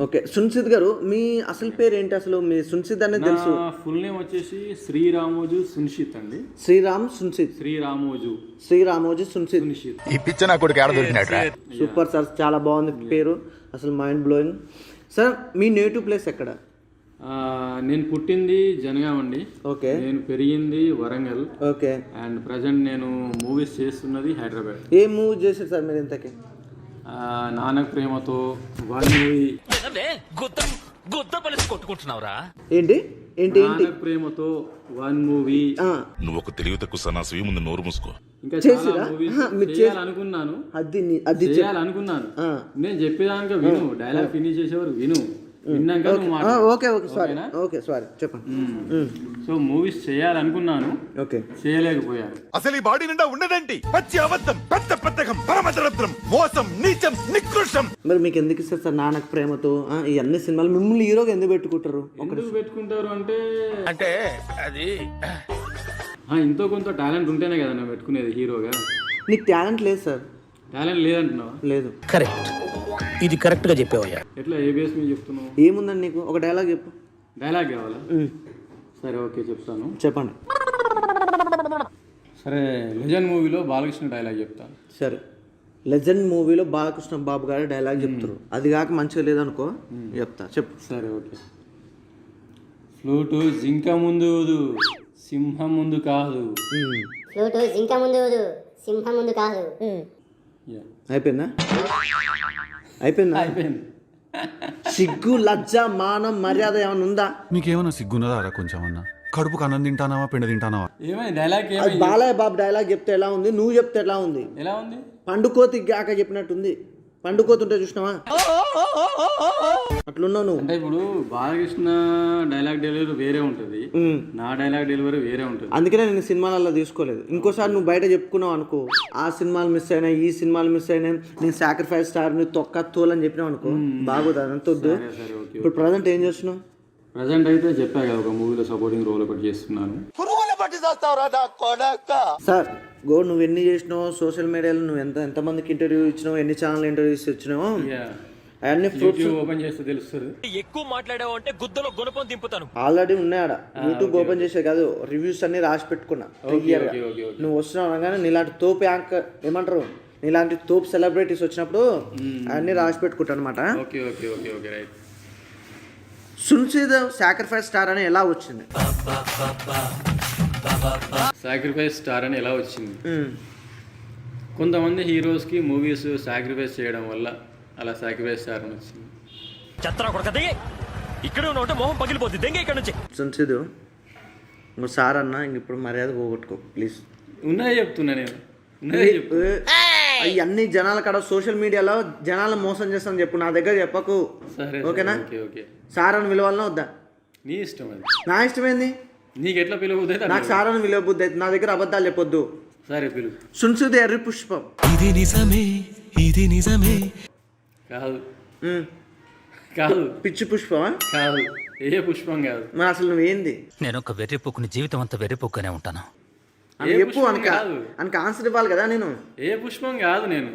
Okay, సున్సిద్ గారు మీ అసలు పేరు ఏంటి? అసలు మీ సున్సిద్ అనేది తెలుసు. ఫుల్ నేమ్ వచ్చేసి శ్రీరామోజు సున్షిత్ అండి. శ్రీరామ్ సున్సిద్. శ్రీరామోజు సున్సిద్. ఈ పిచ్చ నా కొడుకు ఏడ దొరికినాడు. సూపర్ సార్, చాలా బాగుంది పేరు, అసలు మైండ్ బ్లోయింగ్. సార్ మీ నేటివ్ ప్లేస్ ఎక్కడ? నేను పుట్టింది జనగాం అండి. ఓకే. నేను పెరిగింది వరంగల్. ఓకే. అండ్ ప్రజెంట్ నేను మూవీస్ చేస్తున్నది హైదరాబాద్. ఏ మూవీ చేశారు సార్ మీరు ఇంతకీ? Nannaku Prematho, one movie. కొట్టుకుంటున్నావురా ఏంటి ఏంటి ఏంటి? Nannaku Prematho, one movie. నువ్వు ఒక తెలివి తక్కువ సన్నాసి, ముందు నోరు మూసుకో. ఇంకా చాలా మూవీస్ చేయాలనుకున్నాను. అది చేయాలనుకున్నాను. నేను చెప్పేదానికి విను, డైలాగ్ ఫినిష్ చేసేవారు విను. చెప్పండి. సో మూవీస్ చేయాలనుకున్నాను, ఓకే, చేయలేకపోయాను. అసలు ఈ బాడీ నిండా ఉండదండి పచ్చి అబద్ధం, పెద్ద పెద్దకం, పరమదరిద్రం, మోసం, నీచం, నికృష్టం. మరి మీకు ఎందుకు ఇస్తారు సార్ నాన్నకు ప్రేమతో ఈ అన్ని సినిమాలు? మిమ్మల్ని హీరోగా ఎందుకు పెట్టుకుంటారు? ఎందుకు పెట్టుకుంటారు అంటే అది ఎంతో కొంత టాలెంట్ ఉంటేనే కదా నేను పెట్టుకునేది హీరోగా. నీకు టాలెంట్ లేదు సార్? టాలెంట్ లేదంటున్నావా? లేదు. కరెక్ట్, ఇది కరెక్ట్ గా చెప్పావయ్యా. ఎట్లా ఏ బేస్ మీద చెప్తున్నావు? ఏముందండి నీకు? ఒక డైలాగ్ చెప్పు. డైలాగ్ కావాలా? సరే ఓకే చెప్తాను. చెప్పండి. సరే, లెజెండ్ మూవీలో బాలకృష్ణ డైలాగ్ చెప్తాను. సరే, లెజెండ్ మూవీలో బాలకృష్ణ బాబు గారి డైలాగ్ చెప్తారు. అది కాక మంచిగా లేదనుకో చెప్తా, చెప్పు. సరే ఓకే. ఫ్లూటు జింక ముందు ఊదు, సింహం ముందు కాదు. ఫ్లూటు జింక ముందు ఊదు, సింహం ముందు కాదు. అయిపోయిందా? అయిపోయింది. సిగ్గు, లజ్జ, మానం, మర్యాద ఏమైనా ఉందా? మీకేమన్నా సిగ్గున్నదారా కొంచెం అన్నా? కడుపుకు అన్నం తింటానావా, పిండి తింటానావా? ఏమైంది డైలాగ్? బాలయ్య బాబు డైలాగ్ చెప్తే ఎలా ఉంది, నువ్వు చెప్తే ఎలా ఉంది? ఎలా ఉంది? పండుకోతి గాక చెప్పినట్టుంది. పండుకోతుంటే చూసినావా? అట్లున్నావు నువ్వు. అంటే ఇప్పుడు బాలకృష్ణ డైలాగ్ డెలివరీ వేరే ఉంటుంది, నా డైలాగ్ డెలివరీ వేరే ఉంటుంది. అందుకనే నేను సినిమాలలో తీసుకోలేదు. ఇంకోసారి నువ్వు బయట చెప్పుకున్నావు అనుకో, ఆ సినిమాలు మిస్ అయినాయి, ఈ సినిమాలు మిస్ అయినాయి, నేను సాక్రిఫైస్ స్టార్, ని తొక్క తోలని చెప్పినావు అనుకో, బాగోదు. అదంతా వద్దు. ఇప్పుడు ప్రజెంట్ ఏం చేస్తున్నావు? ప్రజెంట్ అయితే చెప్పా కదా, ఒక మూవీలో సపోర్టింగ్ రోల్ ఒకటి చేస్తున్నాను. సార్ నువ్వు ఎన్ని చేసినావు సోషల్ మీడియాలో, నువ్వు ఎంతమందికి ఇంటర్వ్యూ ఇచ్చినావు, ఎన్ని ఛానల్ ఇంటర్వ్యూస్ ఇచ్చినావు, అవన్నీ ఫ్రూట్స్ ఓపెన్ చేస్తే తెలుస్తుంది. ఎక్కువ మాట్లాడావు అంటే గుద్దలో గుణపం దింపుతాను. ఆల్రెడీ ఉన్నాయా? యూట్యూబ్ ఓపెన్ చేసే కాదు, రివ్యూస్ అన్ని రాసి పెట్టుకున్నా. నువ్వు వస్తున్నావు అనగానే నీలాంటి తోపు యాంకర్, ఏమంటారు, నీలాంటి తోపు సెలబ్రిటీస్ వచ్చినప్పుడు అన్ని రాసి పెట్టుకుంటా అనమాట. సున్సిద్ సాక్రిఫైస్ స్టార్ అని ఎలా వచ్చింది? సాక్రిఫైస్ స్టార్ అని ఎలా వచ్చింది? కొంతమంది హీరోస్ కి మూవీస్ సాక్రిఫైస్ చేయడం వల్ల అలా సాక్రిఫైస్ స్టార్ అని వచ్చింది. ఇక్కడ ఉంటే మొహం పగిలిపోతుంది. దెంగ ఇక్కడ నుంచి. సున్సిద్ ఇంకో సార్ అన్న, ఇంక ఇప్పుడు మర్యాద పోగొట్టుకో ప్లీజ్. ఉన్నాయి చెప్తున్నా నేను. అన్ని జనాల కాడ సోషల్ మీడియాలో జనాలు మోసం చేస్తాను చెప్పు, నా దగ్గర చెప్పకు. ఓకేనా? సార్ అని పిలవాలన్నా వద్దా? నీ ఇష్టం. అది నా ఇష్టమైంది. నీకు ఎట్లా పిలవబుద్ధి అయితే నాకు సార్ అని పిలవబుద్ధి అయితే. నా దగ్గర అబద్ధాలు చెప్పొద్దు. సరే పిలువు. సున్సిద్ ఎర్రి పుష్పం. ఇది నిజమే. కాదు. పిచ్చి పుష్పమా? కాదు. ఏ పుష్పం కాదు. మరి అసలు నువ్వేంది? నేను ఒక వెర్రిపోకుని జీవితం అంతా వెర్రిపోకునే ఉంటాను. చెప్పు, అనక ఆన్సర్ ఇవ్వాలి కదా. నేను ఏ పుష్పం కాదు. నేను